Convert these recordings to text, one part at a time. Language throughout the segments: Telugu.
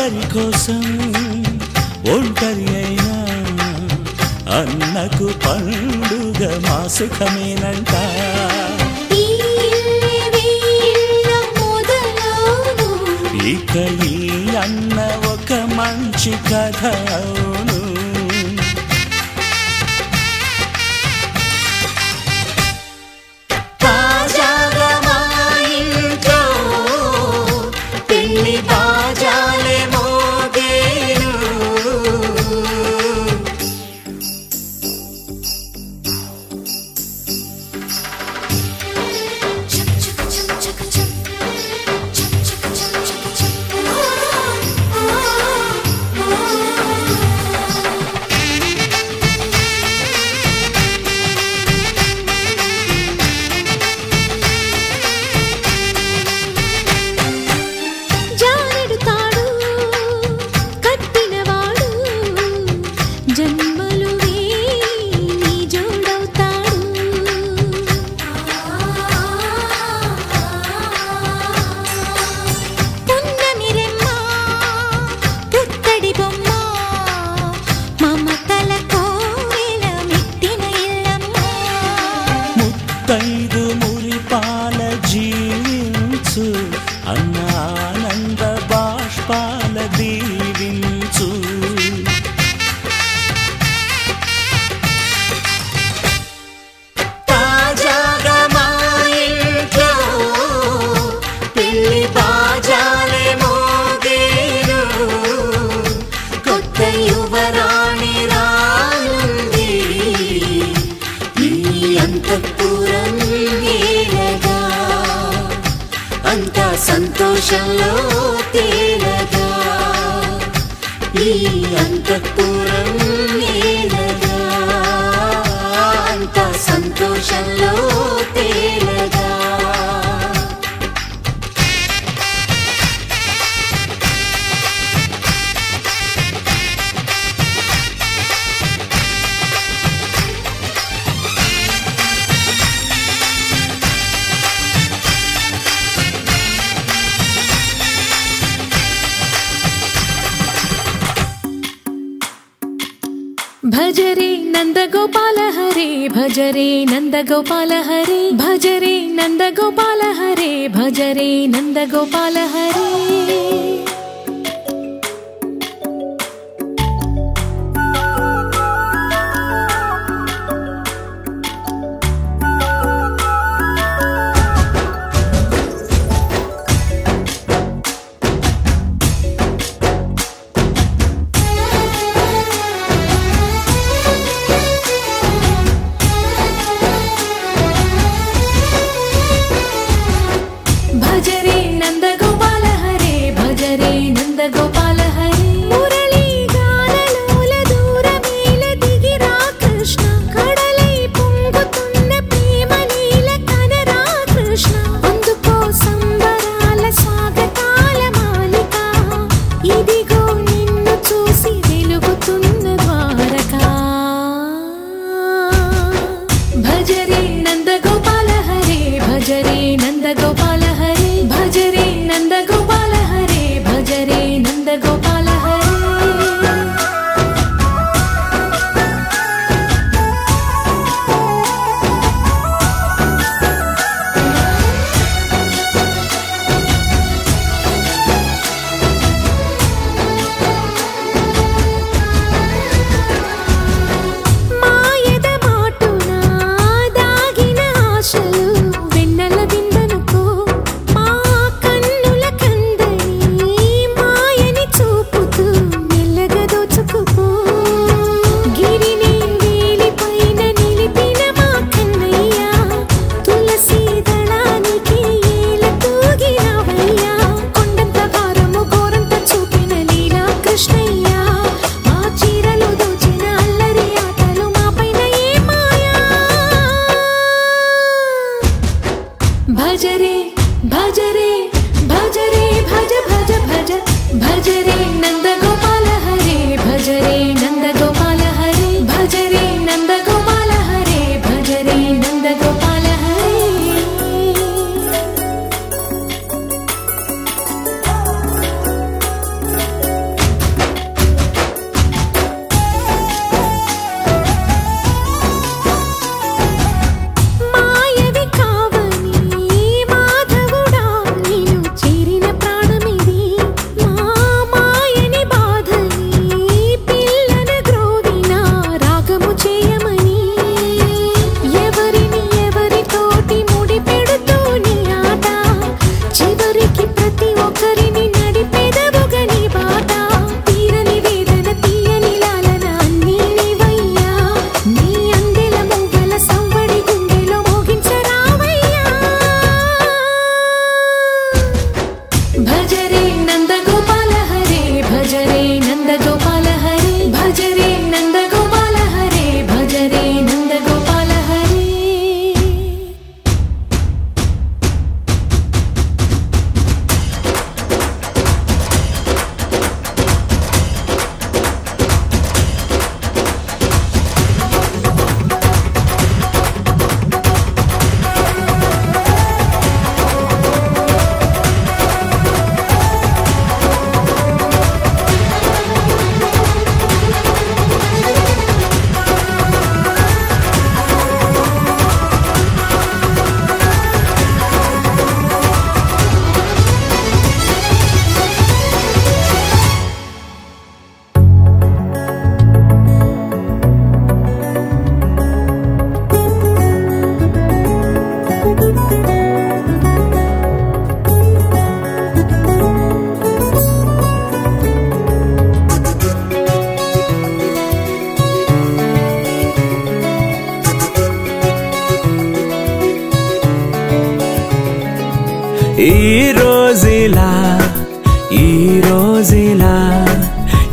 అందరి కోసం ఒంటరి అయినా అన్నకు పండుగ మా సుఖమేనంట. ఇక ఈ అన్న ఒక మంచి కథ అవును. తాజాగా మా ఇంట్లో పెళ్లి బాజాలే మోగేను. ముత్తైదు మురిపాల జీవించు అన్న ఆనంద బాష్పాల దీవించు. తాజాగా మా ఇంట్లో పెళ్లి బాజాలే మోగేను. కొత్త యువరాణి రానుంది అంతఃపురం ఏలగా. అంతా సంతోషంలో తేలగా. ఈ అంతఃపురం ఏలగా. అంతా సంతోషంలో తేలగా. भजरे नंदगोपाल हरे भजरे नंदगोपाल हरे भजरे नंदगोपाल हरे भजरे नंदगोपाल हरे. भजरे नंदगोपाल हरे भजरे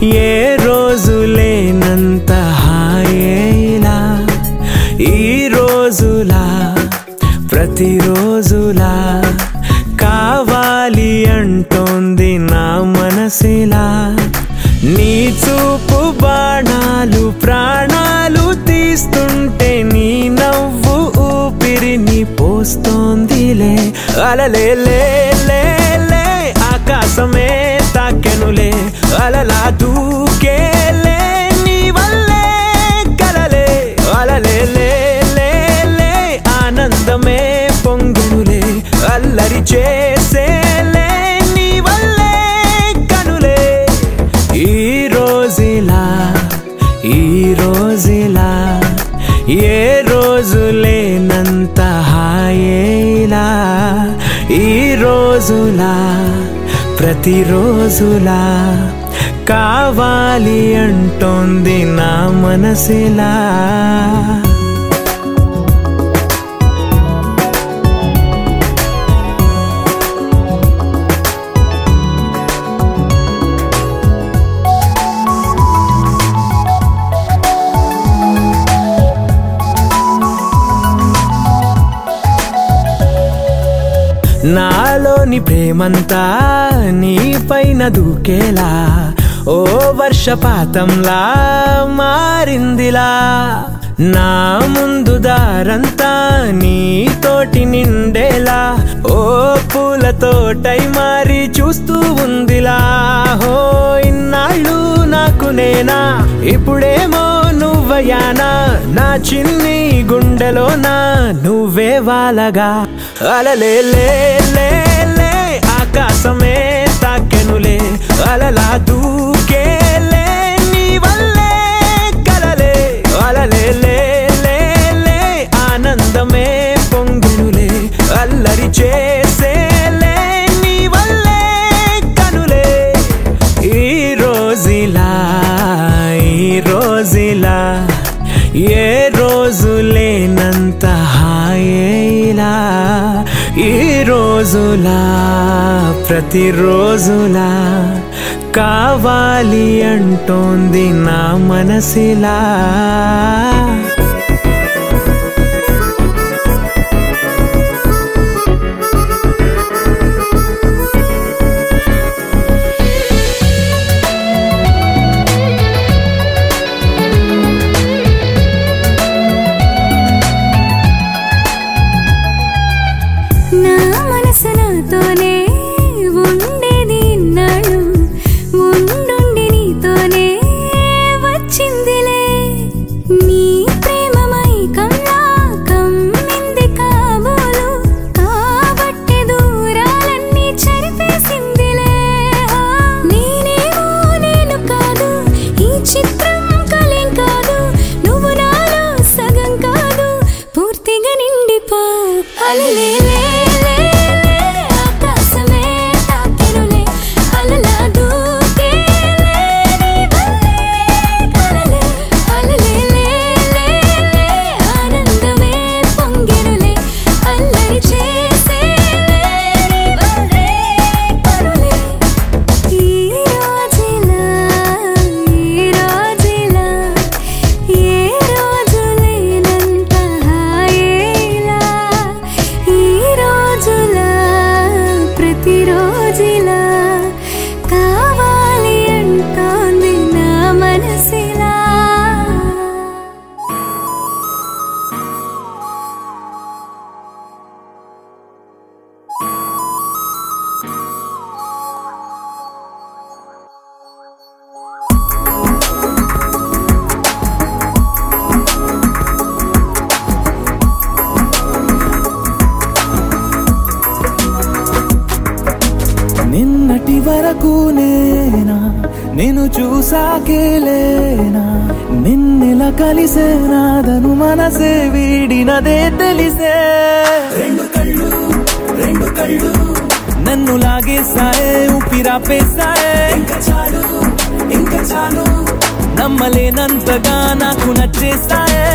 ఏ రోజు లేనంత హాయేలా ఈ రోజులా ప్రతిరోజులా కావాలి అంటోంది నా మనసిలా నీ చూపు బాణాలు ప్రాణాలు తీస్తుంటే నీ నవ్వు ఊపిరిని పోస్తోందిలే అలలే లే లే లే ఆకాశమే తాకెనులే అలలా దూకేలే నీ వల్లే కలలే అలలే లే లే లే ఆనందమే పొంగునులే అల్లరి చేసేలే నీ వల్లే కనులే ఈ రోజులా ఏ రోజు లేనంత హాయేలా ఈ రోజులా ప్రతిరోజులా కావాలి అంటోంది నా మనసిలా నాలోని ప్రేమంతా నీ పైన దూకేలా ఓ వర్షపాతంలా మారిందిలా నా ముందు దారంతా నీతోటి నిండేలా ఓ పూలతోటై మారి చూస్తూ ఉందిలా హో ఇన్నాళ్ళు నాకు నేనా ఇప్పుడేమో నువ్వయానా నా చిన్ని గుండెలోనా నువ్వే వాలగా అలలే లే లే లే ఆకాశమే తాకెనులే అలలా దూకేలే నీ వల్లే కలలే అలలే లే లే లే ఆనందమే పొంగునులే అల్లరి చేసేలే నీ వల్లే కనులే ఈ రోజులా ఏ రోజు లేనంత హాయేలా ఈ రోజులా ప్రతిరోజులా కావాలి అంటోంది నా మనసిలా వరకు నేనా నిన్ను చూసాకేలేనా నిన్నెలా కలిసేనాదను మనసే వీడినదే తెలిసే రెండు కళ్ళు నన్ను లాగేసాయే ఊపిరాపేసాయే ఇంకా చాలు నమ్మలేనంతగా నాకు నచ్చేసాయే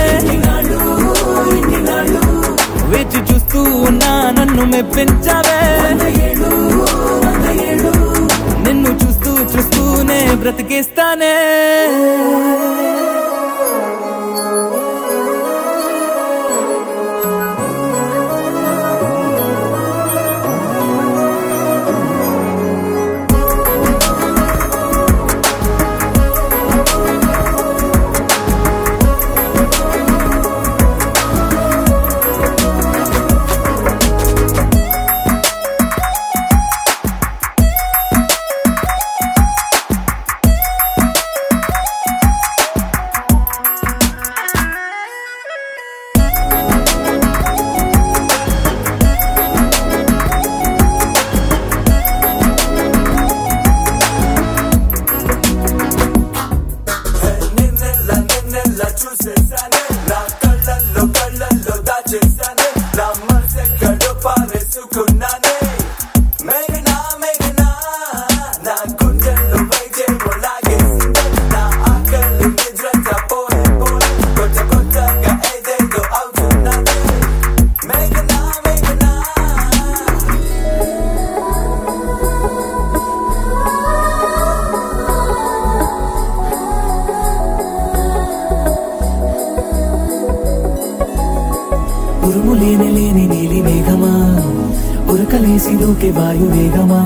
వేచి చూస్తూ ఉన్నా నన్ను మెప్పించావే నిన్ను చూస్తూనే బ్రతికిస్తానే లేని నీలి మేఘమా ఉరకలేసి దూకే వాయు వేగమా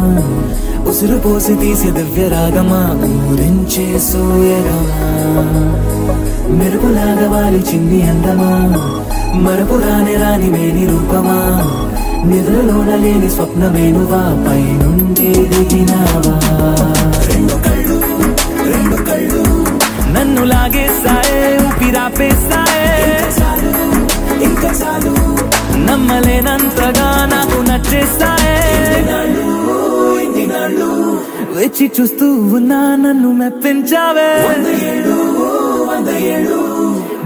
ఉసురు పోసి తీసే దివ్య రాగమా ఊరించే సూయగమా మెరుపులాగా వాలి చిన్ని అందమా మరపు రాని మేని రూపమా నిద్రలోన లేని స్వప్నమేనువా పై నుండి దిగినావా రెండు కళ్ళు నన్ను లాగేసాయే ఊపిరాపేసాయే ఇంకా చాలు నమ్మలేనంతగా నాకు నచ్చేస్తాయే వచ్చి చూస్తూ ఉన్నా నన్ను మెప్పించావే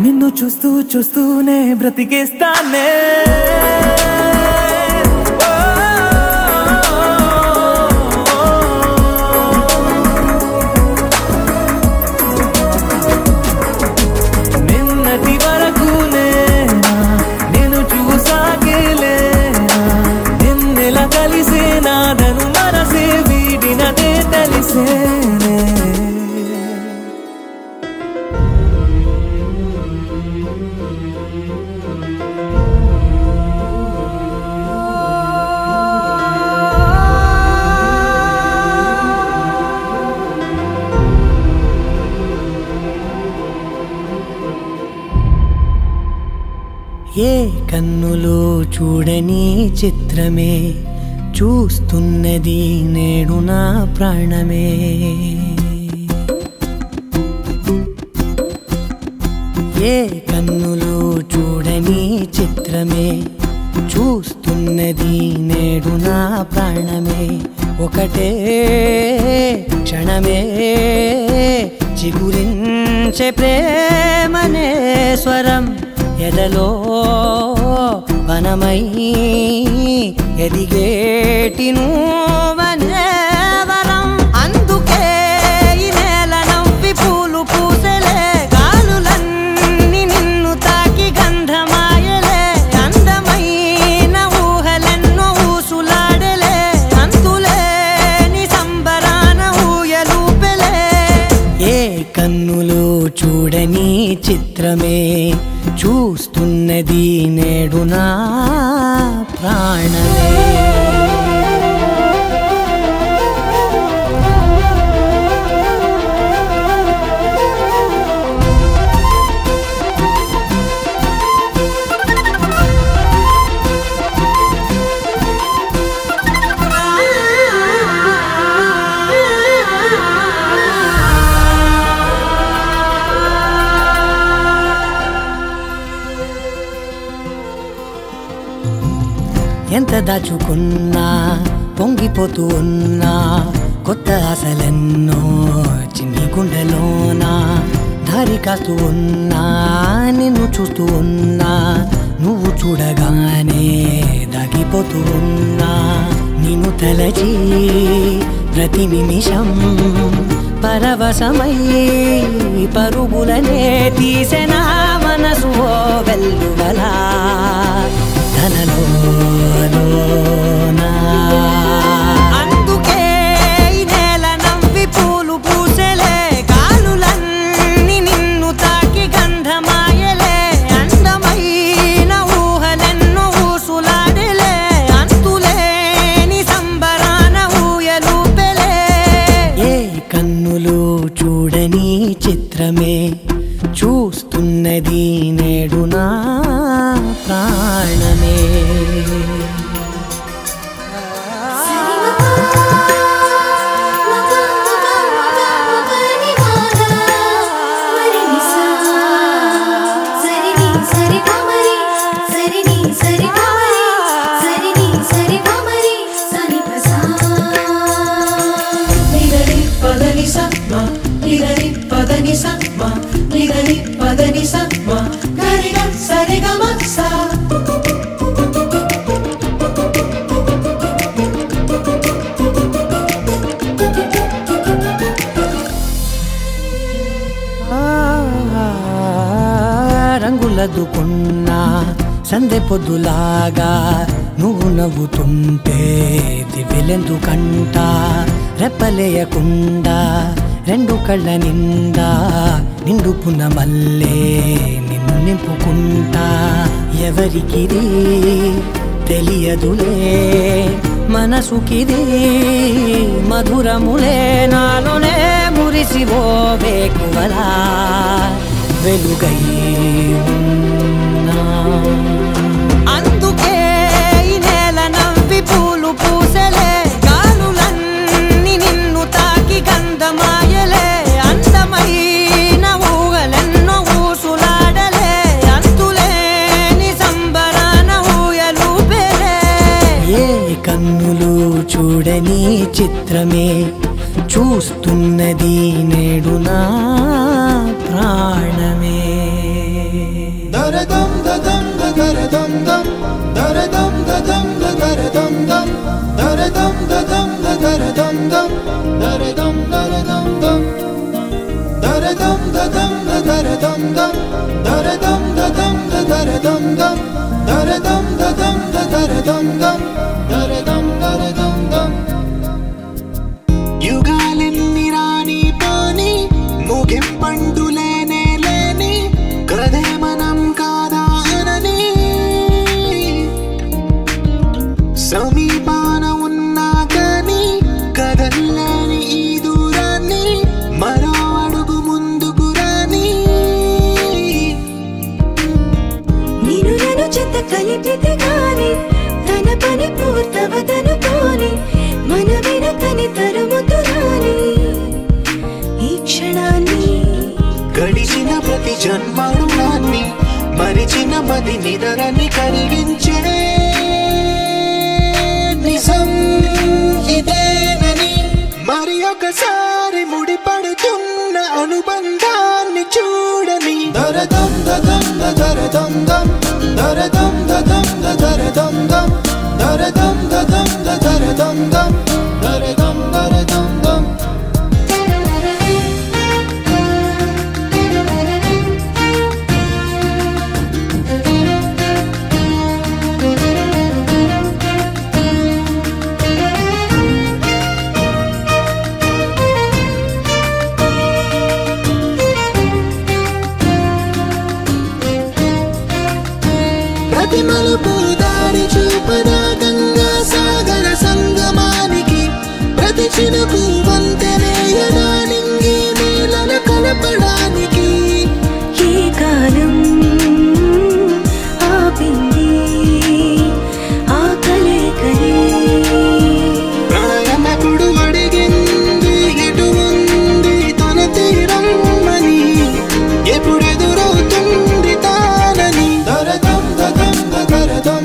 నిన్ను చూస్తూ చూస్తూనే బ్రతికేస్తానే నిన్నటి వరకు నేను చూసాకేలే నిన్నెలా కలిసే నాదను మనసే వీడినదే తెలిసేనే ఏ కన్నులో చూడని చిత్రమే చూస్తున్నది నేడు నా ప్రాణమే ఏ కన్నులో చూడని చిత్రమే చూస్తున్నది నేడు నా ప్రాణమే ఒకటే క్షణమే చిగురించే ప్రేమనే స్వరం ఎదలో వనమై ఎదిగేటి నువ్వనే వరం అందుకే ఈ నేల నవ్వి పూలు పూసెలే గాలులన్నీ నిన్ను తాకి గంధమాయలే అందమైన ఊహలెన్నో ఊసులాడలే అంతులేని సంబరాన ఊయలూపెలే ఏ కన్నులో చూడని చిత్రమే చూస్తున్నది నేడు నా ప్రాణమే ఎంత దాచుకున్నా పొంగిపోతూ ఉన్నా కొత్త ఆశలెన్నో చిన్ని గుండెలోనా దారి కాస్తూ ఉన్నా నిన్ను చూస్తూ ఉన్నా నువ్వు చూడగానే దాగిపోతూ ఉన్నా నిన్ను తలచి ప్రతి నిమిషం పరవశమై పరుగులనే తీసెనా మనసు ఓ వెల్లువలా అందుకే ఈ నేల నవ్వి పూలు పూసే చిత్రమే చూస్తున్నది నేడు నా ప్రాణమే రంగులదుకున్నా సందె పొద్దులాగా నువ్వు నవ్వుతుంటే దివ్వెలెందుకంట రెప్పలేయకుండా రెండు కళ్ళ నిండా నిండుకున్న మల్లే నిన్ను నింపుకుంటా ఎవరికిది తెలియదులే మనసుకిది మధురములే నాలోనే మురిసివో వేకువలా వెలుగై ఉన్నా అందుకే ఈ నేల నవ్వి పూలు పూసలే గాలులన్నీ నిన్ను తాకి గంధమాయలే అందమైన ఊగలెన్నో ఊసులాడలే అంతులేని సంబరాన ఊయలూపెలే ఏ కన్నులు చూడని చిత్రమే చూస్తున్నది నేడు నా ప్రాణమే దరదం దదం దరదం దం దరదం దదం దరదం దం దరదం దదం దరదం దం దరదం దరదం దం దరదం దదం దరదం దం దరదం దదం దరదం దం దరదం దదం దరదం దం దరదం దరదం దం యుగాలెన్ని రాని పోని ముగింపండులేనే లేని కదే మనం కాదా అనని సమీపాన ఉన్నా కానీ కదల్లేని ఈ దూరాన్ని మరో అడుగు ముందుకు రాని నేను నన్ను చెత్త కలిపితే గాని తన పని పూర్తవదనుకోని మన వెనకని తరుముతురాని ఈ క్షణాన్ని గడిచిన ప్రతి జన్మరుణాన్ని మరిచిన మది నిదరని కలిగించే నిజం ఇదేనని మరి ఒకసారి ముడిపడుతున్న అనుబంధాన్ని చూడని దరదం దదం దరదం దం దరదం దదం దరదం దం దరదం దదం దరదం దం దరదం దరదం దం ప్రతి మలుపు దారి చూపదా గంగా సాగర సంగమానికి ప్రతి చినుకు వంతెనేయడానికి నీళ్ళను కలపడానికి ఈ కాలం ఆపింది ఆ కలయికలే ప్రళయమకుడు అడిగింది ఎటు ఉంది తన తీరమ్మని ఎప్పుడెదురవుతుంది తానని దరదం దదం దరదం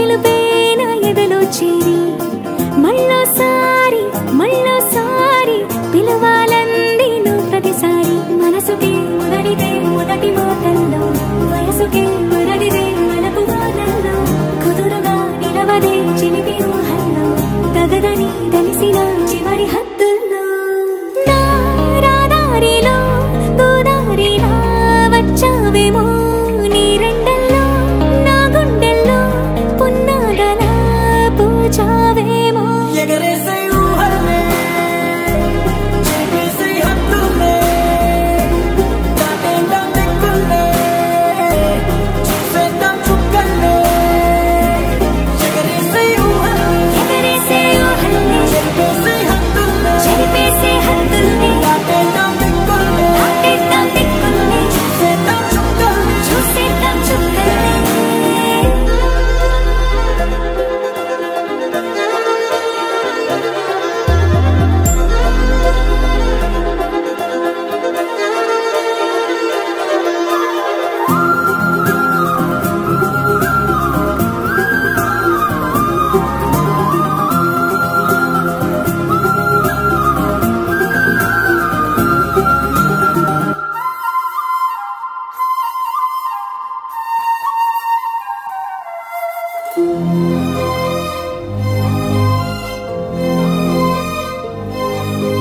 పిలుపే నా ఎదలో చేరి మళ్ళోసారి పిలవాలంది నువ్వు ప్రతిసారి మనసుకి మొదటిదే మొదటి మాటల్లో వయసుకి మొదటిదే మనకు వాదల్లో కుదురుగా నిలవదే చిలిపి ఊహల్లో తగదని తెలిసిన చివరి హద్దుల్లో నా రాదారిలో గోదారిలా వచ్చావేమో నీ రెండల్లో నా గుండెల్లో పున్నాగలా పూచావేమో ఎగరేసే ఊహల్లే చేసే హద్దుల్లే దాటేద్దాం దిక్కుల్లే చూసేద్దాం చుక్కల్లే ఎగరేసే ఊహల్లే చేసే హద్దుల్లే దాటేద్దాం దిక్కుల్లే చూసేద్దాం చుక్కల్లే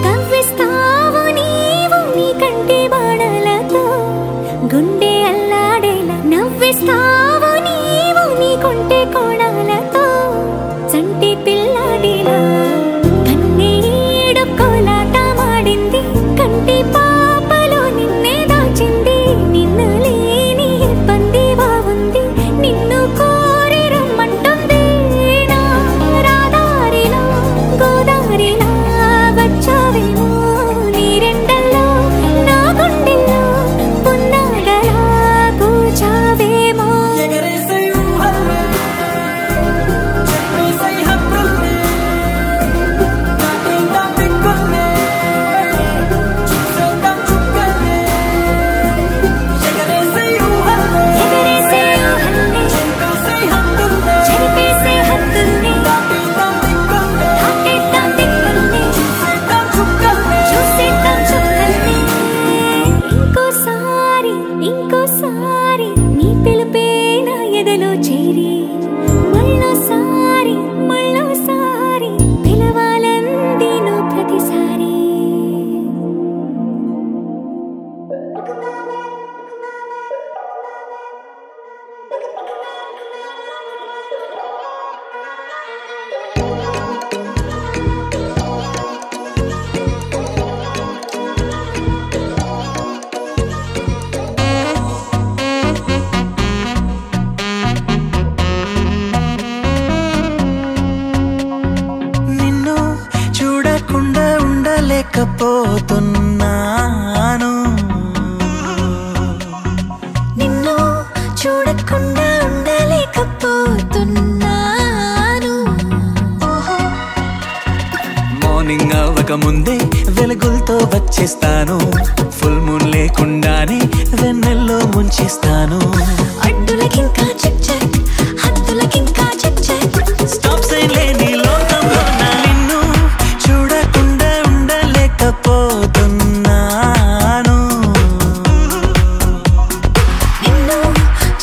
కవ్విస్తావు నీవు నీ కంటి బాణలతో గుండె అల్లాడేలా నవ్విస్తావు నీవు నీ కొంటె కోణాలతో చంటి పిల్లాడిలా కన్నీడు కోలాట మాడింది కంటి పాపలో నిన్నే దాచింది నిన్ను లేని ఇబ్బంది బాగుంది నిన్ను కోరి రమ్మంటుంది నా రాదారిలో గోదారిలా వచ్చావేమో నీ రెండల్లో నా గుండెల్లో పున్నాగలా పూచావేమో ఎగరేసే ఊహల్లే చేసే హద్దుల్లే దాటేద్దాం దిక్కుల్లే చూసేద్దాం చుక్కల్లే ఎగరేసే ఊహల్లే చేసే హద్దుల్లే దాటేద్దాం దిక్కుల్లే చూసేద్దాం చుక్కల్లే ఇంకోసారి నీ పిలుపే నా ఎదలో చేరి మళ్ళోసారి పిలవాలంది నువ్వు ప్రతిసారి నిన్ను చూడకుండా ఉండలేకపోతున్నాను నిన్ను చూడకుండా ఉండలేకపోతున్నాను మార్నింగ్ అవ్వక ముందే వెలుగులతో వచ్చేస్తాను ఫుల్ మూన్ లేకుండానే వెన్నెల్లో ముంచేస్తాను అడ్డులకింకా చెక్ చెక్ హద్దులకింకా చెక్ చెక్ స్టాప్ సైన్ లేని లోకంలో నిన్ను చూడకుండా ఉండలేకపోతున్నాను నిన్ను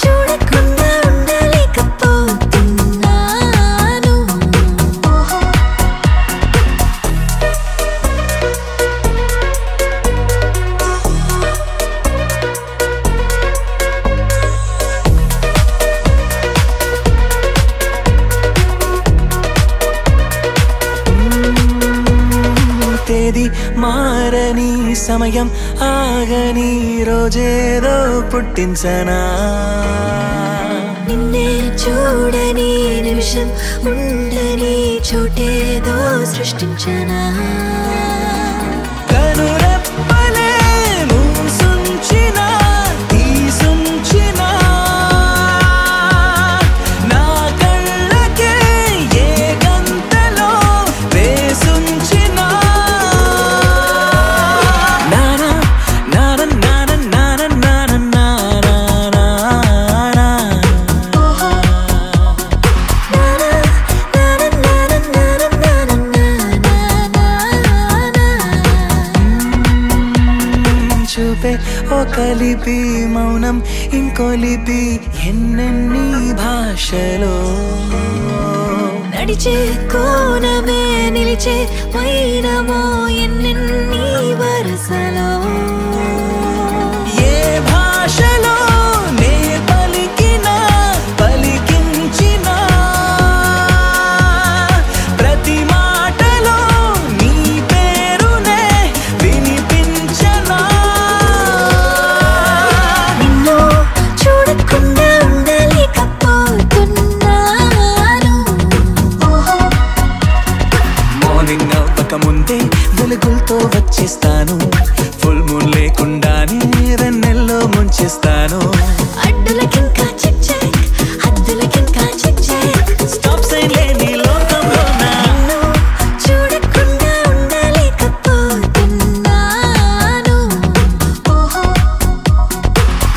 చూడకుండా ఉండలేకపోతున్నాను తేదీ మారని సమయం ఆగని రోజేదో పుట్టించనా నిన్నే చూడని నిమిషం ఉండని చోటేదో సృష్టించనా కనురెప్పలే మూసుంచినా తీసుంచినా నా కళ్ళకే ఏ గంతలో వేసుంచినా నానా నానా నానా నానా నానా నానా నానా చూపే ఓ కలిపి మౌనం ఇంకో లిపి ఎన్నెన్ని భాషలో నడిచే కోనమే నిలిచే వైనమో ఎన్నెన్ని వరసలో ఏ భాషలో నే పలికినా పలికించినా ప్రతి మాటలో నీ పేరునే వినిపించనా నిన్ను చూడకుండా ఉండలేకపోతున్నాను మార్నింగ్ అవ్వక ముందే వెలుగులతో వచ్చేస్తాను ఫుల్ మూన్ లేకుండానే వెన్నెల్లో ముంచేస్తాను అడ్డులకింకా చెక్ చెక్ హద్దులకింకా చెక్ చెక్ స్టాప్ సైన్ లేని లోకంలో నిన్ను చూడకుండా ఉండలేకపోతున్నాను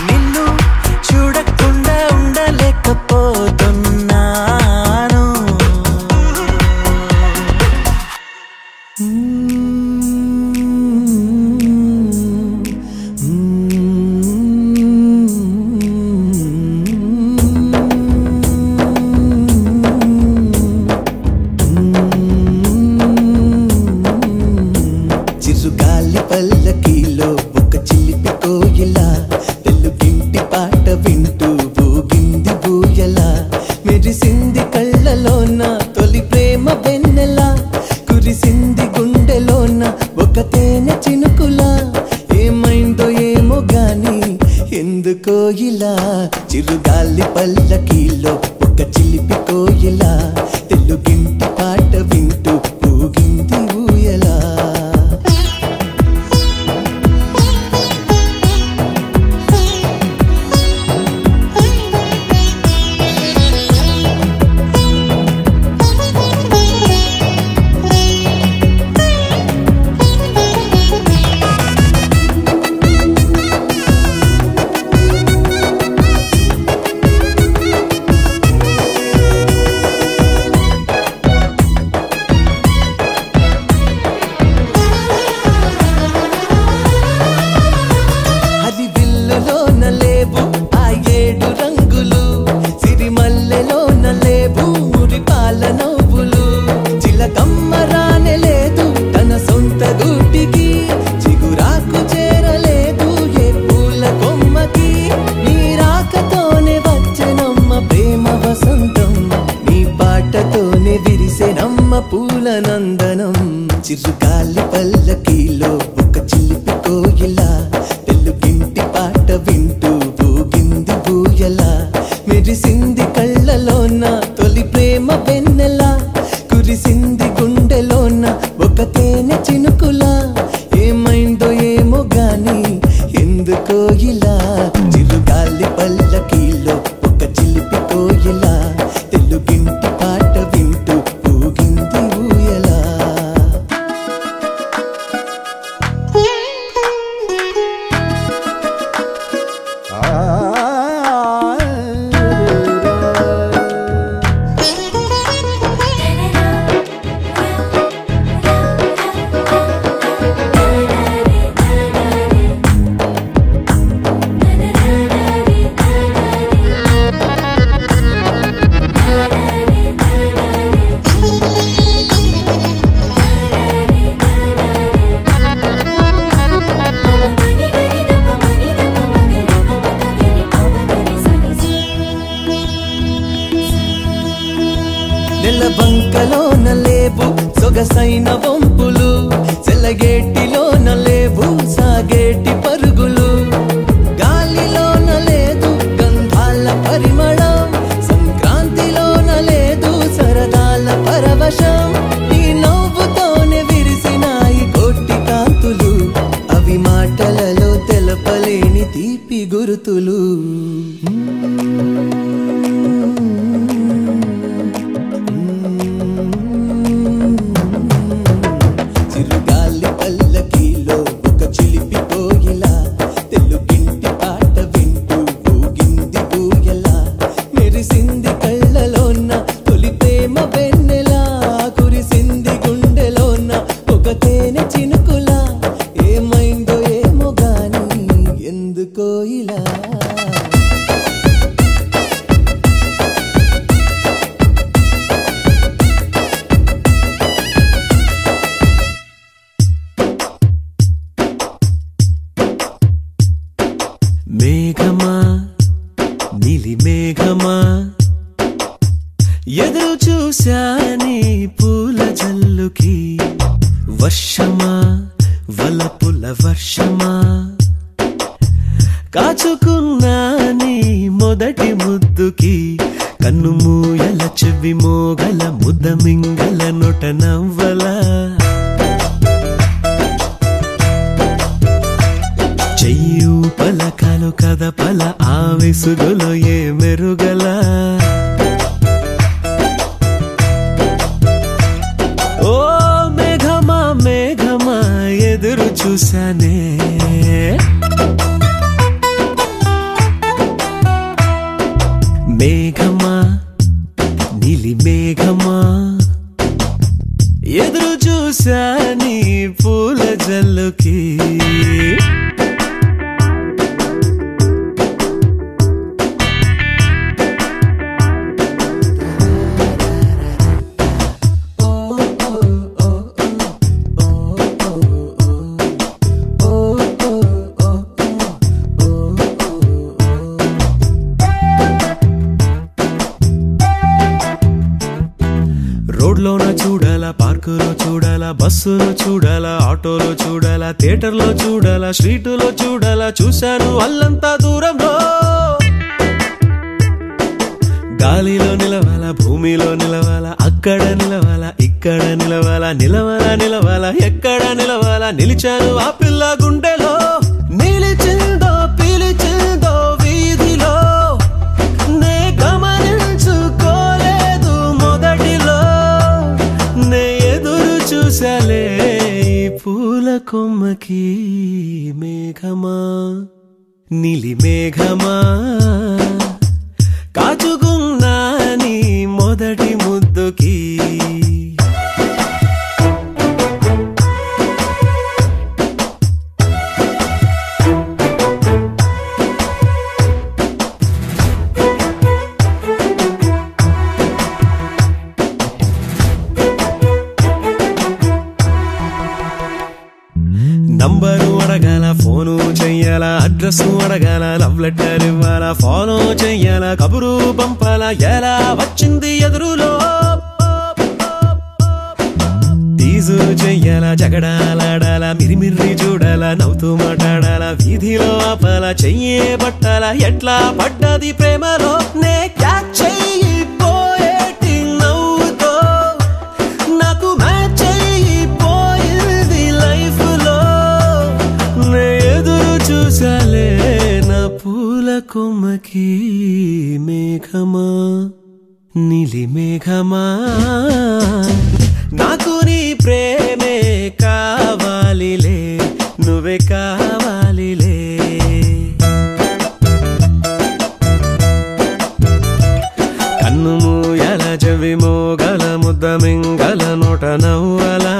నిన్ను చూడకుండా ఉండలేకపోతున్నాను చిరుగాలి పల్లకీలో ఒక చిలిపి కోయిలా తెలుగింటి పాట వింటూ ఊగింది బూయలా మెరిసింది కళ్ళలోన తొలి ప్రేమ వెన్నెలా కురిసింది గుండెలోన ఒక తేనె చినుకులా ఏమైందో ఏమో గాని ఎందుకో ఇలా చిరుగాలి పల్లకీలో ఒక చిలిపి కోయిలా తెలుగింటి పాట వింటూ ఊగింది ఊయలా అది విల్లులోన లేవు ఆ 7 రంగులు సిరిమల్లెలోన లేవు మురిపాల నవ్వులు చిలకమ్మ రానే లేదు తన సొంత గూటికి చిగురాకు చేరలేదు ఏ పూల కొమ్మకి నీ రాకతోనే వచ్చెనమ్మ ప్రేమ వసంతం నీ పాటతోనే విరిసెనమ్మ పూల నందనం చిరుగాలి పల్లకీలో ఒక చిలిపి కోయిలా తెలుగింటి పాట వింటూ ఊగింది బూయలా మెరిసింది కళ్ళలోన తొలి ప్రేమ వెన్నెలా కురిసింది గుండెలోన ఒక తేనె చినుకులా ఏమైందో ఏమో గాని ఎందుకో ఇలా చిరుగాలి పల్లకీలో ఒక చిలిపి కోయిలా తెలుగింటి పాట వింటూ ఊగింది ఊయలా నెలబంకలోన లేవు సొగసైన వంపులు సెలగేటిలోన లేవు సాగేటి పరుగులు గాలిలోన లేదు గంధాల పరిమళం సంక్రాంతిలోన లేదు సరదాల పరవశం నీ నవ్వుతోనే విరిసినాయి కోటి కాంతులు అవి మాటలలో తెలపలేని తీపి గురుతులు చిరుగాలి పల్లకీలో ఒక చిలిపి కోయిలా తెలుగింటి పాట వింటూ ఊగింది బూయలా మెరిసింది కళ్ళలోన తొలి ప్రేమ వెన్నెలా కురిసింది గుండెలోన ఒక తేనె చినుకులా ఏమైందో ఏమో గాని చూశాని పూల జల్లుకి వర్షమా వలపుల వర్షమా కాచుకున్నా నీ మొదటి ముద్దుకి కన్ను మూయల చెవి మోగల ముద్ద మింగల నొట నవ్వల చెయ్యు పలకలు కదపల ఆ విసుగులో ఏ మెరుగల ఓ మేఘమా మేఘమా ఎదురు చూసానే మేఘమా నీలి మేఘమా ఎదురు చూసా నీ పూల జల్లుకి రోడ్లోన చూడాలా పార్కులో చూడాలా బస్సులో చూడాలా ఆటోలో చూడాలా థియేటర్లో చూడాలా స్ట్రీటులో చూడాలా చూశాను అల్లంతా దూరంలో గాలిలో నిలవాలా భూమిలో నిలవాలా అక్కడ నిలవాలా ఇక్కడ నిలవాలా నిలవాలా నిలవాలా ఎక్కడ నిలవాలా నిలిచాను ఆ పిల్ల గుండెలో నిలిచిందో పిలిచిందో వీధిలో నే గమనించుకోలేదు మొదటిలో నే ఎదురు చూసాలే పూల కొమ్మకి మేఘమా నీలి మేఘమా కాచుకున్నా నీ మొదటి ముద్దుకి నంబరు అడగాల ఫోను చెయ్యాలా అడ్రస్ అడగాల లవ్ లెటర్ ఇవ్వాలా ఫాలో చెయ్యాలా కబురు పంపాలా ఎలా వచ్చింది ఎదురులో తీజు చెయ్యాలా జగడాలాడాలా మిరిమిర్రి చూడాలా నవ్వుతూ మాట్లాడాలా వీధిలో ఆపాలా చెయ్యే పట్టాలా ఎట్లా పడ్డది ప్రేమలో నే క్యాచ్ చెయ్యిపోయేటి నవ్వుతో నాకు మ్యాచ్ చెయ్యిపోయింది లైఫ్ లో నే ఎదురు చూసాలే నా పూల కొమ్మకి మేఘమా నీలి మేఘమా నాకు నీ ప్రేమే కావాలిలే నువ్వే కావాలిలే కన్ను మూయల చెవి మోగల ముద్ద మింగల నోట నవ్వలా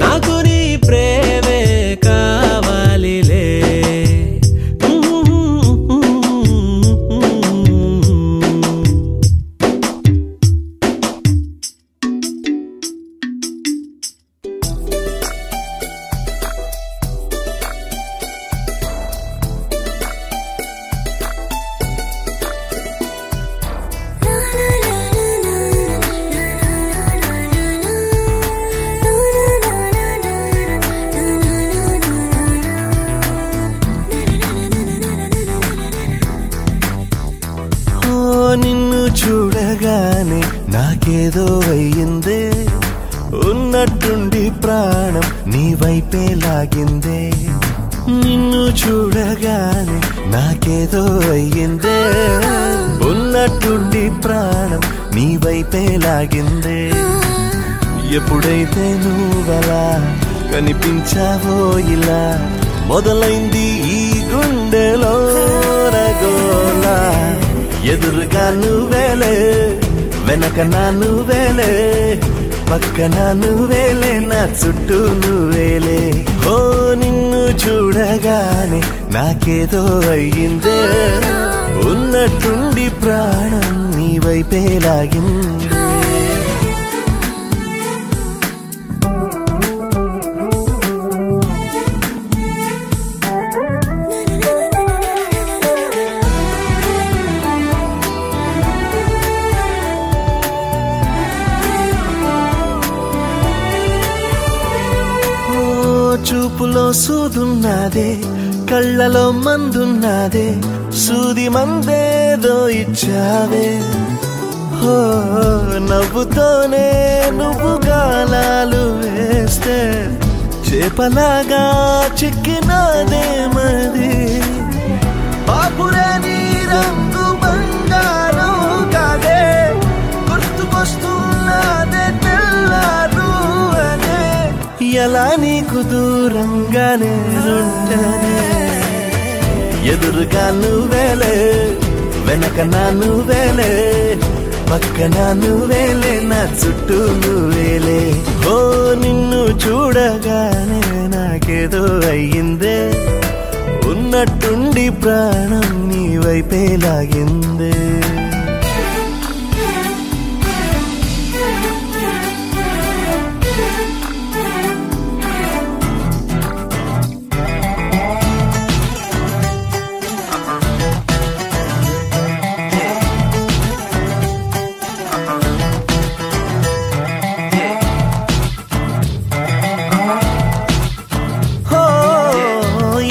నాకు నీ ప్రేమే కావాలిలే నిన్ను చూడగానే నాకేదో అయ్యిందే ఉన్నట్టుండి ప్రాణం నీ వైపే లాగిందే నిన్ను చూడగానే నాకేదో అయ్యిందే ఉన్నట్టుండి ప్రాణం నీ వైపే లాగిందే ఎప్పుడైతే నువ్వలా కనిపించావో ఇలా మొదలైంది ఈ గుండెలో రగోలా ఎదురుగా నువ్వేలే వెనక నా నువ్వేలే పక్కన నువ్వేలే నా చుట్టూ నువ్వేలే ఓ నిన్ను చూడగానే నాకేదో అయ్యిందే ఉన్నట్టుండి ప్రాణం నీ వైపే లాగిందే చూపులో సూదున్నదే కళ్ళలో మందున్నదే సూది మందేదో ఇచ్చావే హో నవ్వుతోనే నువ్వు గాలాలు వేస్తే చేపలాగా చిక్కినాదే మది పాపురే నీ రంగు బంగారం కాదే గుర్తుకొస్తున్నదే తెల్లారు అనే ఎలా నీకు దూరంగానే ఉంటనే ఎదురుగా నువ్వేలే వెనక నా నువ్వేలే పక్కన నువ్వేలే నా చుట్టూ నువ్వేలే ఓ నిన్ను చూడగానే నాకేదో అయ్యిందే ఉన్నట్టుండి ప్రాణం నీ వైపే లాగిందే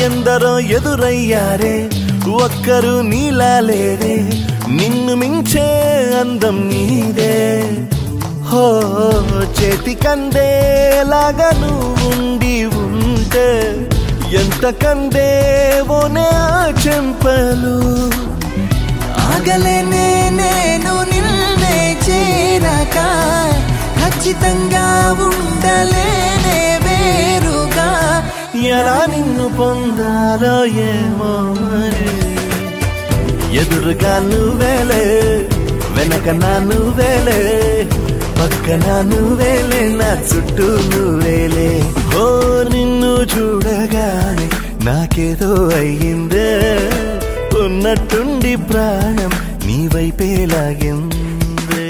ఎందరో ఎదురయ్యారే ఒక్కరు నీలా లేరే నిన్ను మించే అందం నీదే హో చేతి కందేలాగా నువ్వుండి ఉంటే ఎంత కందేవోనే ఆ చెంపలు ఆగలేనే నేను నిన్నే చేరాక ఖచ్చితంగా ఉండలేనే వేరుగా ఎలా నిన్ను పొందాలో ఏమో మరి ఎదురుగా నువ్వేలే వెనక నా నువ్వేలే పక్కన నువ్వేలే నా చుట్టూ నువ్వేలే ఓ నిన్ను చూడగానే నాకేదో అయ్యిందే ఉన్నట్టుండి ప్రాణం నీ వైపే లాగిందే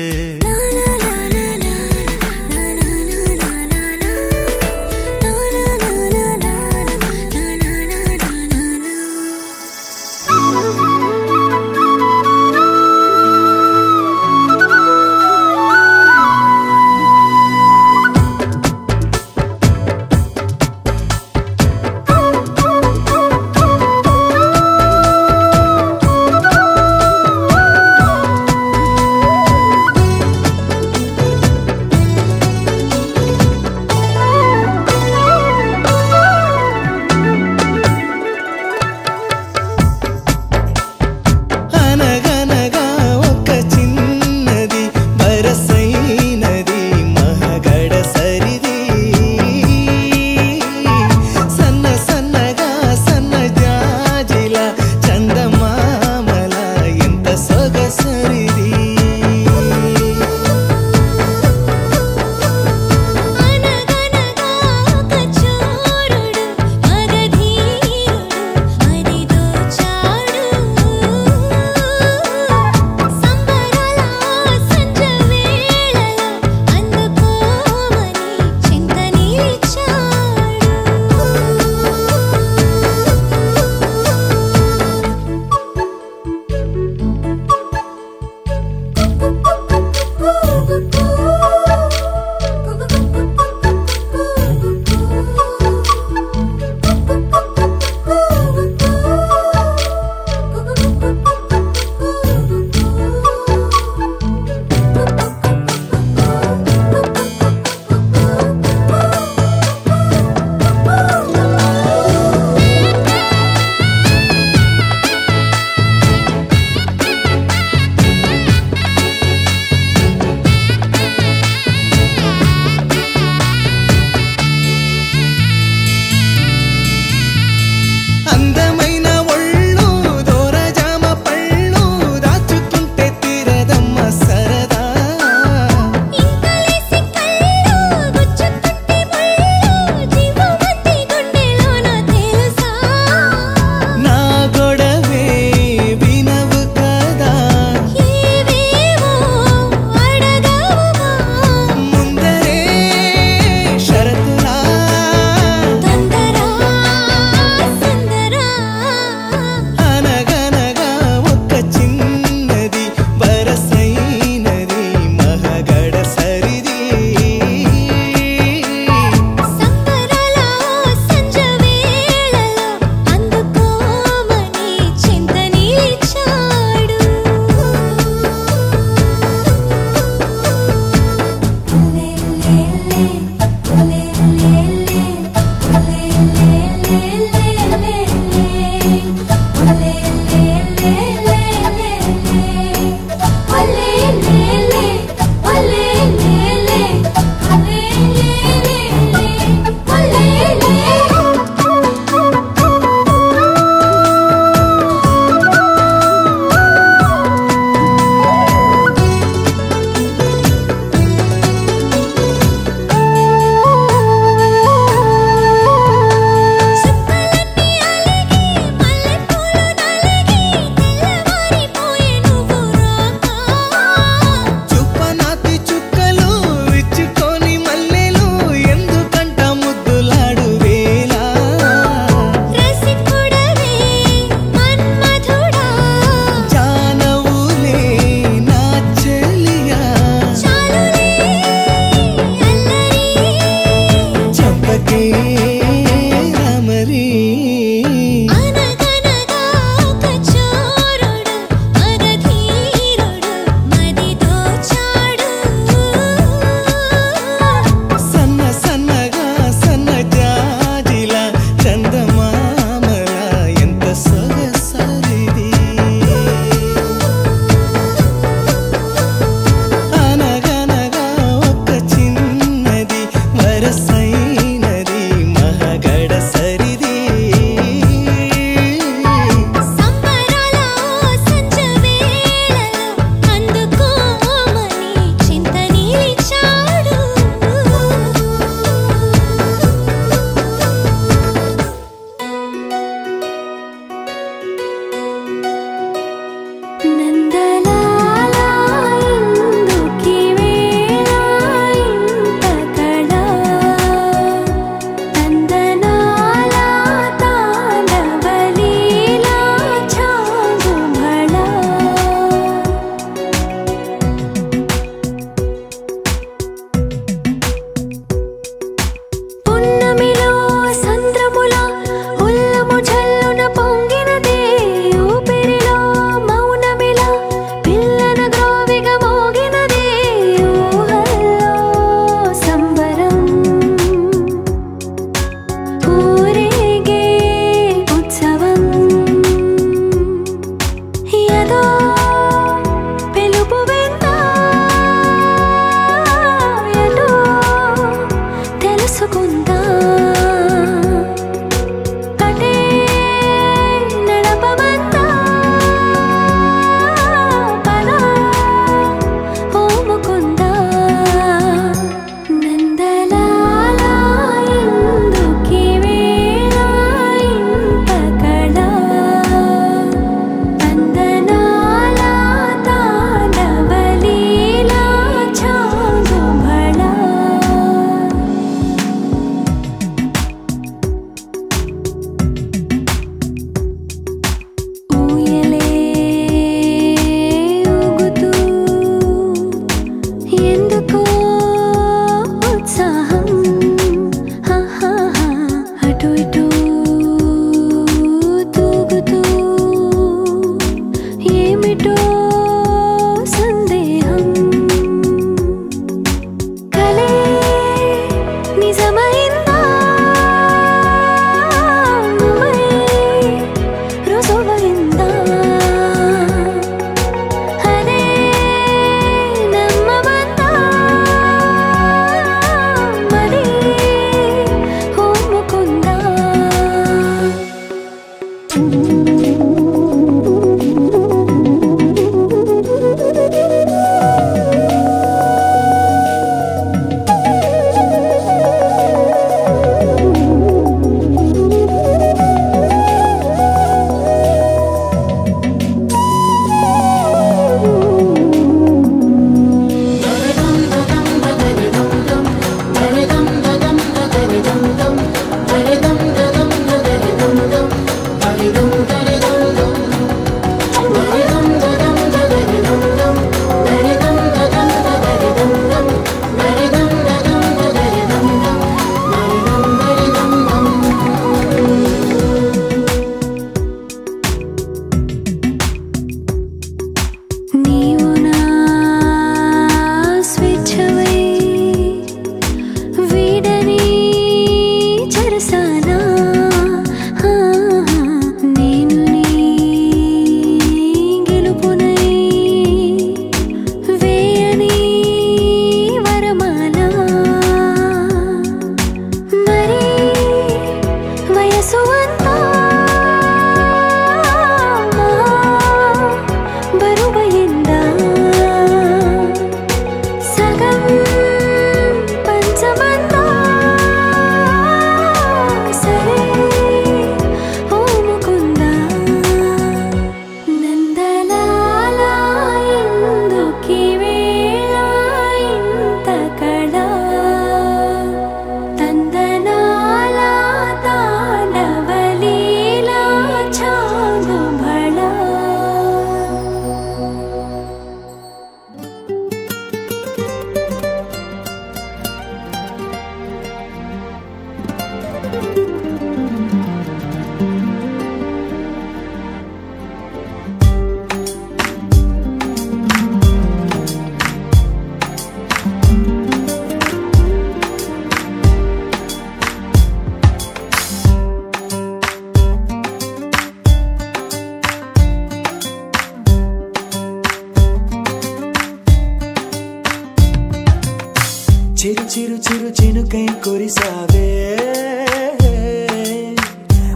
చిరు చిరు చిరు చినుకై కురిసావే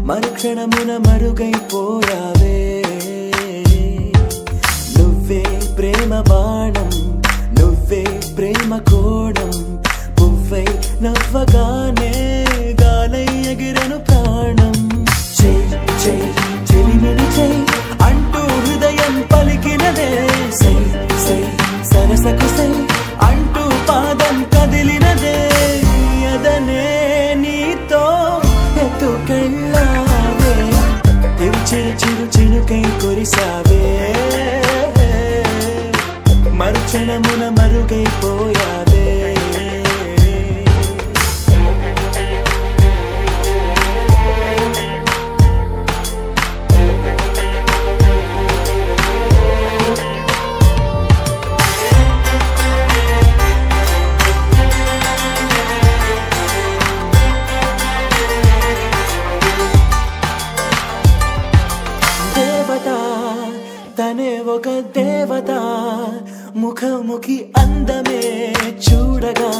మరుక్షణమున మరుగైపోయావే నువ్వే ప్రేమ బాణం నువ్వే ప్రేమ కోణం పువ్వై నవ్వగానే గాలై ఎగిరెను ప్రాణం చెయ్ చెయ్ చెలిమిని చెయ్ అంటూ హృదయం పలికినదే సై సై సరసకు సై అంటూ పాదం కదిలినదే అదనే నీతో ఎత్తుకెళ్ళావే చిరు చిరు చినుకై కురిసావే మరుక్షణమున మరుగైపోయావే తనే ఒక దేవత ముఖముఖి అందమే చూడగా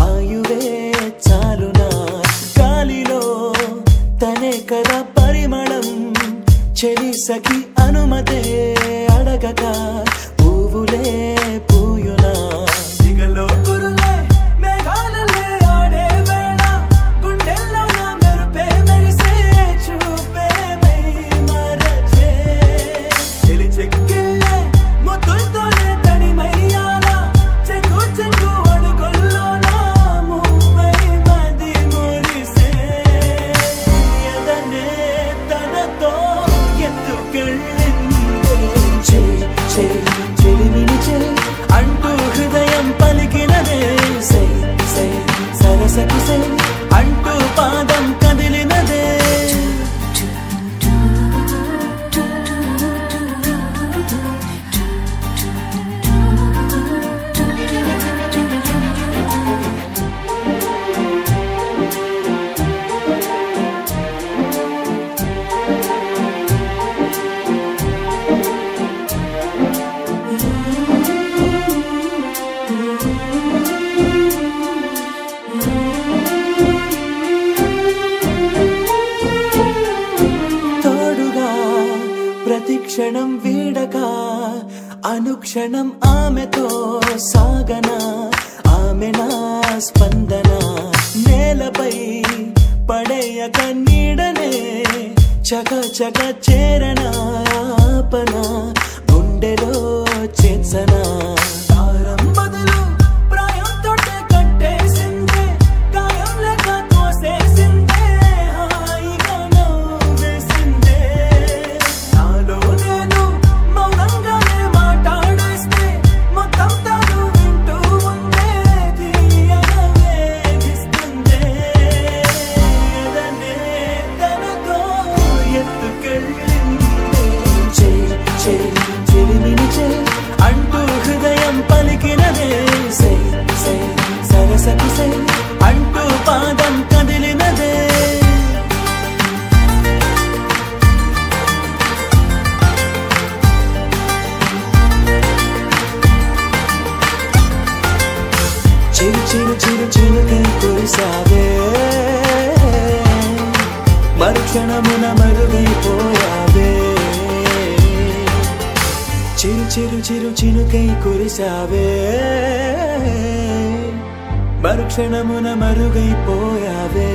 ఆయువే చాలునా గాలిలో తనే కదా పరిమళం చెలి సఖి అనుమతే అడగగా పువ్వులే పూయునా సిగలో కురులే మేఘాలలే ఆడే వేళ గుండెల్లో నా మెరుపే మెరిసే చూపే మై మరచే చెలి చెక్కిళ్ళే ముద్దులతోనే తడిమయ్యాలా చెంగు చెంగు అడుగుల్లో నా మువ్వై మది మురిసే ఎదనే తనతో ఎత్తుకెళ్ళిందే చెయ్ చెయ్ చెలిమిని చెయ్ అంటూ హృదయం పలికినదే సై సై సరసకు సై అంటూ పాదం కదిలినదే ప్రతిక్షణం వీడక అనుక్షణం ఆమెతో సాగన ఆమె నా స్పందన నేలపై పడేయక నీడనే చక చక చేరన ఆపన గుండెలో చేర్చన దారం బదులు ప్రాయంతో కట్టేసిందే గాయం లేక తోసేసిందే హాయిగా నవ్వేసిందే నాలో నేను మౌనంగానే మాట్లాడేస్తే మొత్తం తాను వింటూ ఉందే తీయగా వేధిస్తుందే ఎదనే తనతో ఎత్తుకెళ్ళిందే చెయ్ చెయ్ చెలిమిని చెయ్ అంటూ హృదయం పలికినదే సై సై సరసకు సై అంటూ పాదం కదిలినదే చిరు చిరు చిరు చినుకై కురిసావే మరుక్షణమున మరుగైపోయావే చిరు చిరు చిరు చినుకై కురిసావే మరుక్షణమున మరుగైపోయావే